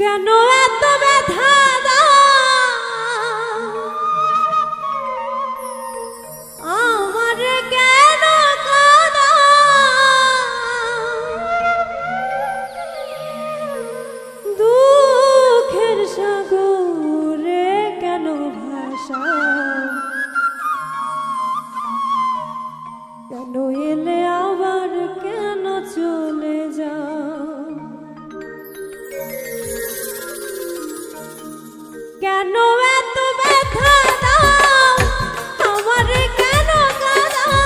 কেন এত ব্যথা দাও আমার, কেন কাঁদাও দুঃখের সাগরে, কেন ভাসাও, কেন এলে আবার কেন চলে যাও, কেন এত ব্যথা দাও আমার, কেন কাঁদাও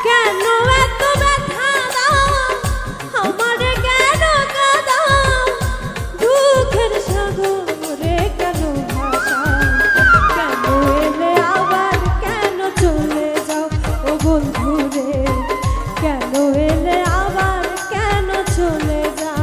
কেন এত ব্যথা দাও আমার, কেন কাঁদাও দুঃখের সাগরে, কেন ভাসাও, কেন এলে আবার কেন চলে যাও ও বন্ধু রে, কেন এলে আবার কেন চলে যাও।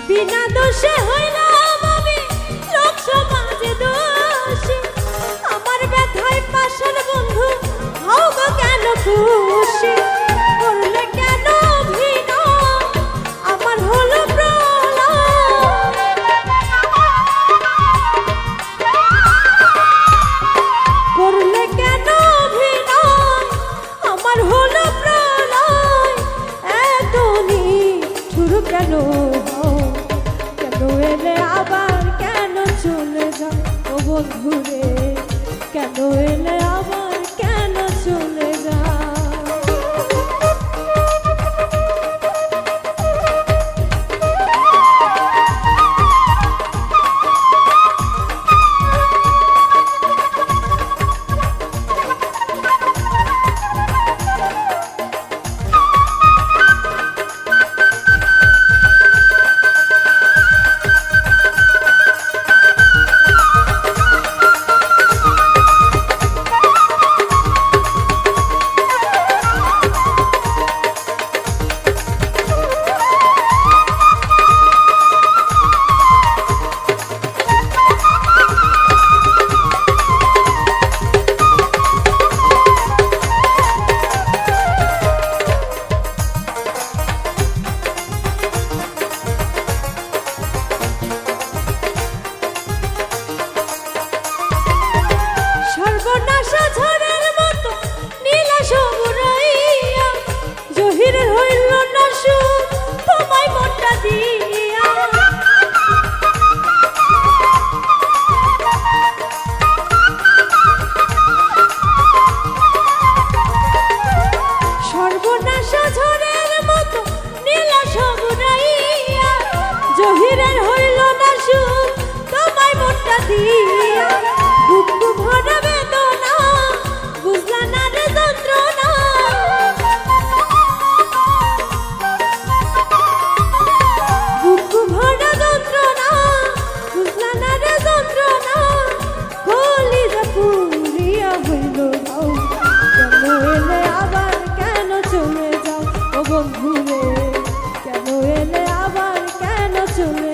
বিনা দোষে হইলাম আমি লোক সমাজে দোষী, আমার ব্যথায় পাশান বন্ধু হও গো কেন খুশি, করলে কেন অভিনয় আমার হলো প্রলয়, করলে কেন অভিনয় আমার হলো প্রলয়, এত নিষ্ঠুর কেন এলে আবার কেন চলে যাও ও বন্ধু রে, কেন এলে আবার কেন চলে যাও। শরীরের হইল না সুখ তোমায় মনটা দিয়া বুক ভরা বেদনা বুঝলা না রে যন্ত্রণা বুক ভরা যন্ত্রণা বুঝলা না রে যন্ত্রণা কলিজা পুরিয়া হইল যাও কেন এলে আবার কেন চলে যাও ও বন্ধু রে কেন এলে আবার কেন চলে